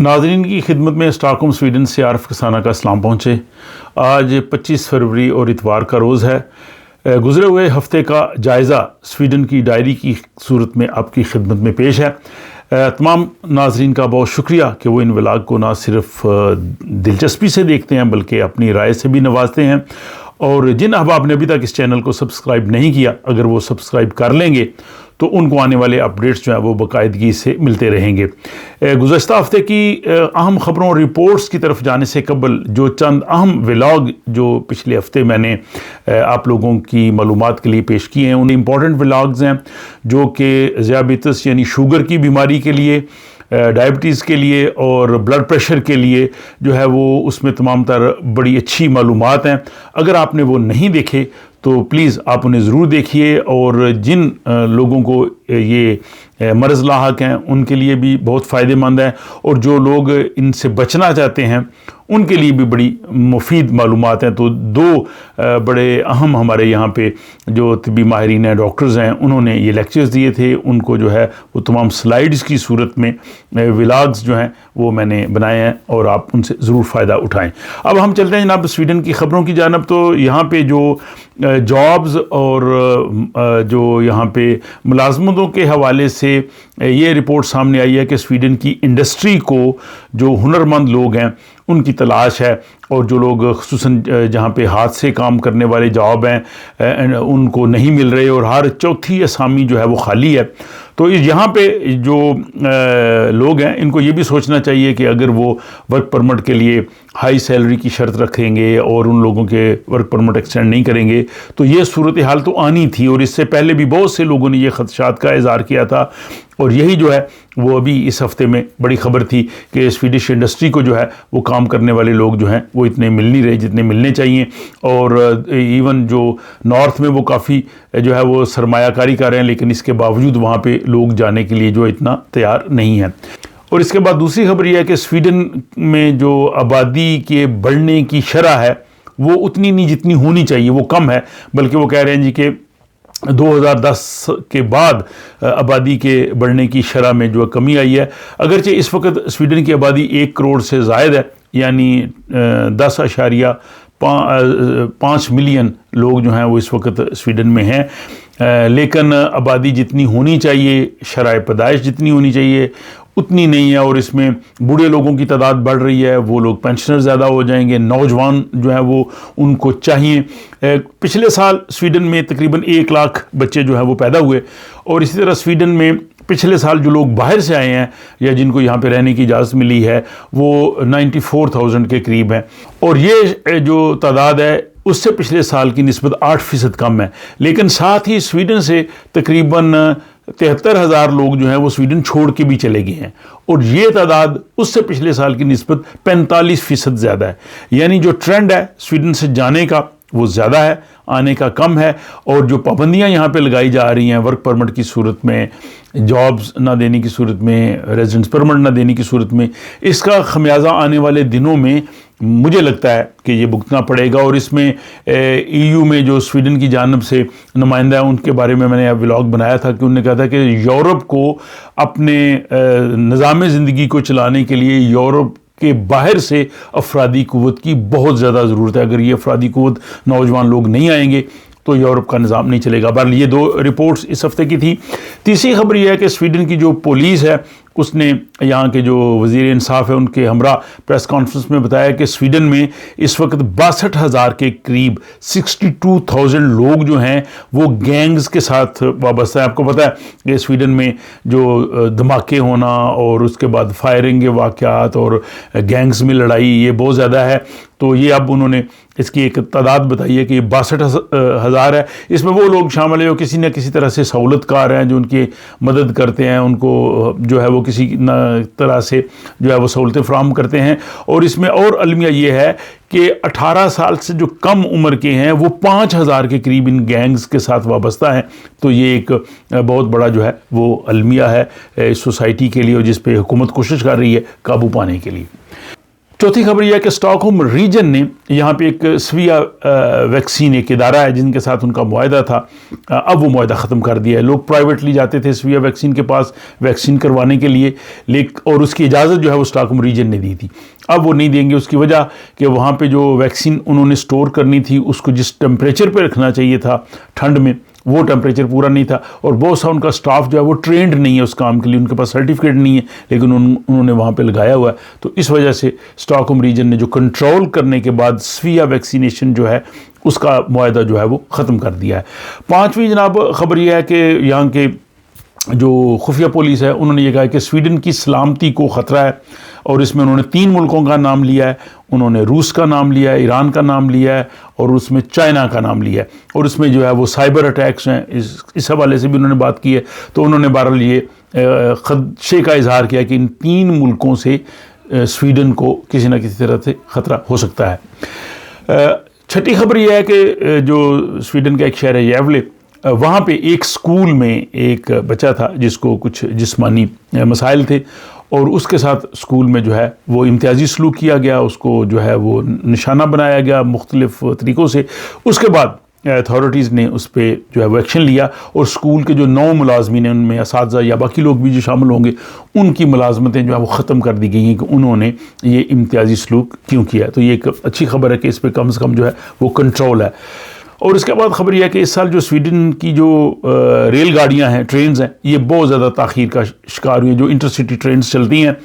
नाज़रीन की खिदमत में स्टॉकहोम स्वीडन से आरफ कसाना का सलाम पहुँचे। आज 25 फरवरी और इतवार का रोज़ है। गुज़रे हुए हफ़्ते का जायज़ा स्वीडन की डायरी की सूरत में आपकी खिदमत में पेश है। तमाम नाज़रीन का बहुत शुक्रिया कि वो इन व्लॉग को ना सिर्फ दिलचस्पी से देखते हैं बल्कि अपनी राय से भी नवाजते हैं। और जिन अहबाब ने अभी तक इस चैनल को सब्सक्राइब नहीं किया, अगर वो सब्सक्राइब कर लेंगे तो उनको आने वाले अपडेट्स जो हैं वो बाकायदगी से मिलते रहेंगे। गुज़श्ता हफ़्ते की अहम ख़बरों और रिपोर्ट्स की तरफ जाने से कबल जो चंद अहम व्लॉग जो पिछले हफ़्ते मैंने आप लोगों की मालूमात के लिए पेश किए हैं, उन इम्पॉर्टेंट व्लॉग्स हैं जो कि ज़ियाबितस यानी शुगर की बीमारी के लिए, डायबिटीज़ के लिए और ब्लड प्रेशर के लिए जो है वो उसमें तमाम तर बड़ी अच्छी मालूमात हैं। अगर आपने वो नहीं देखे तो प्लीज़ आप उन्हें ज़रूर देखिए। और जिन लोगों को ये मर्ज़ लाहक हैं उनके लिए भी बहुत फ़ायदेमंद है, और जो लोग इनसे बचना चाहते हैं उनके लिए भी बड़ी मुफीद मालूमात हैं। तो दो बड़े अहम हमारे यहाँ पे जो तिब्बी माहिरीन हैं, डॉक्टर्स हैं, उन्होंने ये लेक्चर्स दिए थे। उनको जो है वो तमाम स्लाइड्स की सूरत में व्लॉग्स जो हैं वो मैंने बनाए हैं और आप उनसे ज़रूर फ़ायदा उठाएं। अब हम चलते हैं जनाब स्वीडन की ख़बरों की जानब। तो यहाँ पे जो जॉब्स और जो यहाँ पे मुलाजमतों के हवाले से ये रिपोर्ट सामने आई है कि स्वीडन की इंडस्ट्री को जो हुनरमंद लोग हैं उनकी तलाश है, और जो लोग खुसूसन जहाँ पे हाथ से काम करने वाले जॉब हैं उनको नहीं मिल रहे, और हर चौथी असामी जो है वो खाली है। तो यहाँ पे जो लोग हैं इनको ये भी सोचना चाहिए कि अगर वो वर्क परमिट के लिए हाई सैलरी की शर्त रखेंगे और उन लोगों के वर्क परमिट एक्सटेंड नहीं करेंगे तो ये सूरत हाल तो आनी थी, और इससे पहले भी बहुत से लोगों ने ये खदशात का इज़हार किया था। और यही जो है वो अभी इस हफ़्ते में बड़ी ख़बर थी कि स्वीडिश इंडस्ट्री को जो है वो काम करने वाले लोग जो हैं वो इतने मिल नहीं रहे जितने मिलने चाहिए। और इवन जो नॉर्थ में वो काफ़ी जो है वो सरमायाकारी कर रहे हैं, लेकिन इसके बावजूद वहाँ पे लोग जाने के लिए जो इतना तैयार नहीं है। और इसके बाद दूसरी खबर यह है कि स्वीडन में जो आबादी के बढ़ने की शरह है वो उतनी नहीं जितनी होनी चाहिए, वो कम है। बल्कि वो कह रहे हैं जी कि 2010 के बाद आबादी के बढ़ने की शरह में जो कमी आई है। अगरचे इस वक्त स्वीडन की आबादी 1 करोड़ से ज़ायद है, यानी 10.5 मिलियन लोग जो हैं वो इस वक्त स्वीडन में हैं। लेकिन आबादी जितनी होनी चाहिए, शराय पैदाइश जितनी होनी चाहिए उतनी नहीं है, और इसमें बूढ़े लोगों की तादाद बढ़ रही है, वो लोग पेंशनर ज़्यादा हो जाएंगे, नौजवान जो है वो उनको चाहिए। पिछले साल स्वीडन में तकरीबन 1 लाख बच्चे जो है वो पैदा हुए, और इसी तरह स्वीडन में पिछले साल जो लोग बाहर से आए हैं या जिनको यहाँ पे रहने की इजाज़त मिली है वो 94,000 के करीब हैं, और ये जो तादाद है उससे पिछले साल की निस्बत 8% कम है। लेकिन साथ ही स्वीडन से तकरीबन 73,000 लोग जो हैं वो स्वीडन छोड़ के भी चले गए हैं, और ये तादाद उससे पिछले साल की निस्बत 45% ज़्यादा है। यानी जो ट्रेंड है स्वीडन से जाने का वो ज़्यादा है, आने का कम है। और जो पाबंदियां यहाँ पे लगाई जा रही हैं वर्क परमिट की सूरत में, जॉब्स ना देने की सूरत में, रेजिडेंस परमिट ना देने की सूरत में, इसका खमियाजा आने वाले दिनों में मुझे लगता है कि ये भुगतना पड़ेगा। और इसमें EU में जो स्वीडन की जानब से नुमाइंदा है उनके बारे में मैंने व्लॉग बनाया था कि उन्होंने कहा था कि यूरोप को अपने निज़ाम ज़िंदगी को चलाने के लिए यूरोप के बाहर से अफरादी क़ुव्वत की बहुत ज़्यादा ज़रूरत है। अगर ये अफरादी क़ुव्वत नौजवान लोग नहीं आएंगे तो यूरोप का निज़ाम नहीं चलेगा। बहरहाल ये 2 रिपोर्ट्स इस हफ़्ते की थी। तीसरी खबर यह है कि स्वीडन की जो पुलिस है उसने यहाँ के जो वज़ीर इंसाफ है उनके हमरा प्रेस कॉन्फ्रेंस में बताया कि स्वीडन में इस वक्त 62,000 के करीब 62,000 लोग जो हैं वो गैंग्स के साथ वाबस्ता है। आपको पता है कि स्वीडन में जो धमाके होना और उसके बाद फायरिंग के वाक़यात और गैंग्स में लड़ाई ये बहुत ज़्यादा है। तो ये अब उन्होंने इसकी एक तादाद बताई है कि ये 62,000 है। इसमें वो लोग शामिल है जो किसी न किसी तरह से सहूलतकार हैं, जो उनकी मदद करते हैं, उनको जो है वो किसी न तरह से जो है वो सहूलतें फ़राहम करते हैं। और इसमें और अलमिया ये है कि 18 साल से जो कम उम्र के हैं वो 5,000 के करीब इन गैंग्स के साथ वाबस्ता हैं। तो ये एक बहुत बड़ा जो है वो अलमिया है इस सोसाइटी के लिए, और जिस पे हुकूमत कोशिश कर रही है काबू पाने के लिए। चौथी खबर यह है कि स्टॉकहोम रीजन ने यहाँ पे एक स्विया वैक्सीन एक इदारा है जिनके साथ उनका मुआहदा था, अब वो मुआहदा ख़त्म कर दिया है। लोग प्राइवेटली जाते थे स्विया वैक्सीन के पास वैक्सीन करवाने के लिए, और उसकी इजाज़त जो है वो स्टॉकहोम रीजन ने दी थी, अब वो नहीं देंगे। उसकी वजह कि वहाँ पे जो वैक्सीन उन्होंने स्टोर करनी थी उसको जिस टेम्परेचर पे रखना चाहिए था ठंड में, वो टेम्परेचर पूरा नहीं था, और बहुत सा उनका स्टाफ जो है वो ट्रेंड नहीं है उस काम के लिए, उनके पास सर्टिफिकेट नहीं है, लेकिन उन्होंने वहाँ पे लगाया हुआ है। तो इस वजह से स्टॉकहोम रीजन ने जो कंट्रोल करने के बाद स्विया वैक्सीनेशन जो है उसका मुआहदा जो है वो ख़त्म कर दिया है। पाँचवीं जनाब खबर यह है कि यहाँ के जो खुफिया पुलिस है उन्होंने ये कहा है कि स्वीडन की सलामती को ख़तरा है, और इसमें उन्होंने 3 मुल्कों का नाम लिया है। उन्होंने रूस का नाम लिया है, ईरान का नाम लिया है, और उसमें चाइना का नाम लिया है, और उसमें जो है वो साइबर अटैक्स हैं, इस हवाले से भी उन्होंने बात की है। तो उन्होंने बहरहाल ये खदशे का इजहार किया कि इन 3 मुल्कों से स्वीडन को किसी न किसी तरह से ख़तरा हो सकता है। छठी खबर यह है कि जो स्वीडन का एक शहर है येवले, वहाँ पे एक स्कूल में एक बच्चा था जिसको कुछ जिस्मानी मसाइल थे, और उसके साथ स्कूल में जो है वो इम्तियाजी सलूक किया गया, उसको जो है वो निशाना बनाया गया मुख्तलिफ तरीक़ों से। उसके बाद अथॉरिटीज़ ने उस पर जो है वो एक्शन लिया, और स्कूल के जो 9 मुलाजमीन हैं उनमें असातिज़ा या बाकी लोग भी जो शामिल होंगे उनकी मुलाजमतें जो है वो ख़त्म कर दी गई हैं कि उन्होंने ये इम्तियाजी सलूक क्यों किया। तो ये एक अच्छी खबर है कि इस पर कम से कम जो है वो कंट्रोल है। और इसके बाद खबर यह है कि इस साल जो स्वीडन की जो रेलगाड़ियाँ हैं, ट्रेन्स हैं, ये बहुत ज़्यादा ताख़ीर का शिकार हुई हैं। जो इंटरसिटी ट्रेन्स चलती हैं,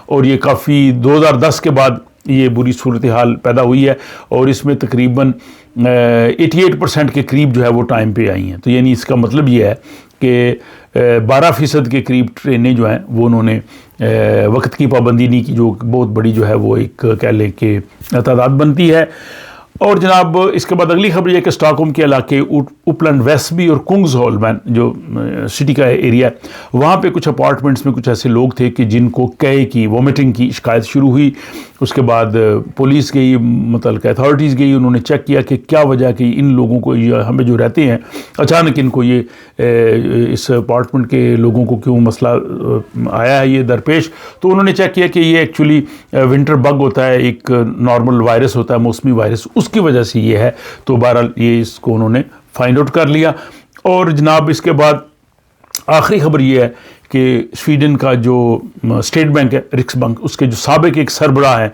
और ये काफ़ी 2010 के बाद ये बुरी सूरत हाल पैदा हुई है, और इसमें तकरीबन 88% के करीब जो है वो टाइम पे आई हैं। तो यानी इसका मतलब ये है कि 12% के करीब ट्रेनें जो हैं वो उन्होंने वक्त की पाबंदी नहीं की, जो बहुत बड़ी जो है वो एक कह लें कि तादाद बनती है। और जनाब इसके बाद अगली खबर यह कि स्टॉकहोम के इलाके उपलैंड वेस्टबी और कुंग्सहोलमैन जो सिटी का एरिया है, वहाँ पे कुछ अपार्टमेंट्स में कुछ ऐसे लोग थे कि जिनको कहे की वोमिटिंग की शिकायत शुरू हुई। उसके बाद पुलिस गई, मुतल्लिका अथॉरिटीज़ गई, उन्होंने चेक किया कि क्या वजह कि इन लोगों को, हमें जो रहते हैं, अचानक इनको ये इस अपार्टमेंट के लोगों को क्यों मसला आया है ये दरपेश। तो उन्होंने चेक किया कि ये एक्चुअली विंटर बग होता है, एक नॉर्मल वायरस होता है, मौसमी वायरस, उसकी वजह से ये है। तो बहरहाल ये इसको उन्होंने फाइंड आउट कर लिया। और जनाब इसके बाद आखिरी खबर ये है कि स्वीडन का जो स्टेट बैंक है रिक्सबैंक, उसके जो साबिक एक सरबराह हैं,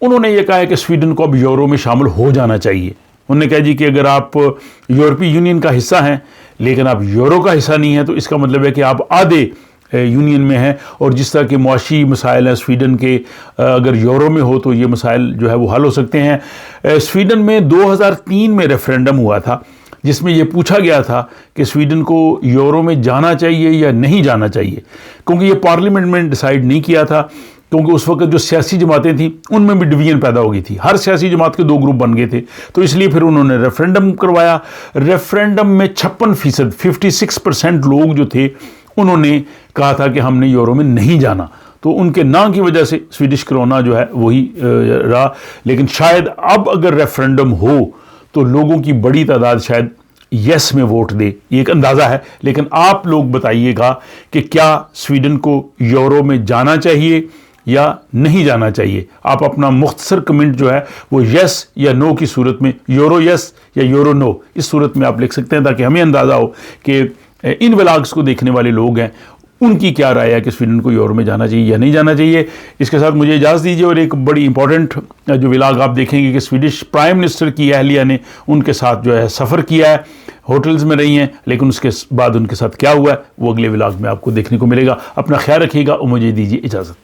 उन्होंने ये कहा है कि स्वीडन को अब यूरो में शामिल हो जाना चाहिए। उन्होंने कहा जी कि अगर आप यूरोपीय यूनियन का हिस्सा हैं लेकिन आप यूरो का हिस्सा नहीं हैं, तो इसका मतलब है कि आप आधे यूनियन में हैं, और जिस तरह के मुआशी मसाइल हैं स्वीडन के, अगर यूरो में हो तो ये मसाइल जो है वो हल हो सकते हैं। स्वीडन में 2003 में रेफरेंडम हुआ था जिसमें ये पूछा गया था कि स्वीडन को यूरो में जाना चाहिए या नहीं जाना चाहिए, क्योंकि ये पार्लियामेंट में डिसाइड नहीं किया था, क्योंकि उस वक्त जो सियासी जमातें थीं उनमें भी डिवीजन पैदा हो गई थी, हर सियासी जमात के 2 ग्रुप बन गए थे। तो इसलिए फिर उन्होंने रेफरेंडम करवाया। रेफरेंडम में 56%, 56% लोग जो थे उन्होंने कहा था कि हमने यूरो में नहीं जाना। तो उनके ना की वजह से स्वीडिश कोरोना जो है वही रहा। लेकिन शायद अब अगर रेफरेंडम हो तो लोगों की बड़ी तादाद शायद यस में वोट दे, ये एक अंदाज़ा है। लेकिन आप लोग बताइएगा कि क्या स्वीडन को यूरो में जाना चाहिए या नहीं जाना चाहिए। आप अपना मुख्तसर कमेंट जो है वो यस या नो की सूरत में, यूरो यस या यूरो नो, इस सूरत में आप लिख सकते हैं, ताकि हमें अंदाज़ा हो कि इन व्लॉग्स को देखने वाले लोग हैं उनकी क्या राय है कि स्वीडन को यूरो में जाना चाहिए या नहीं जाना चाहिए। इसके साथ मुझे इजाज़त दीजिए, और एक बड़ी इंपॉर्टेंट जो व्लॉग आप देखेंगे कि स्वीडिश प्राइम मिनिस्टर की अहलिया ने उनके साथ जो है सफ़र किया है, होटल्स में रही हैं, लेकिन उसके बाद उनके साथ क्या हुआ है वो अगले व्लॉग में आपको देखने को मिलेगा। अपना ख्याल रखिएगा और मुझे दीजिए इजाज़त।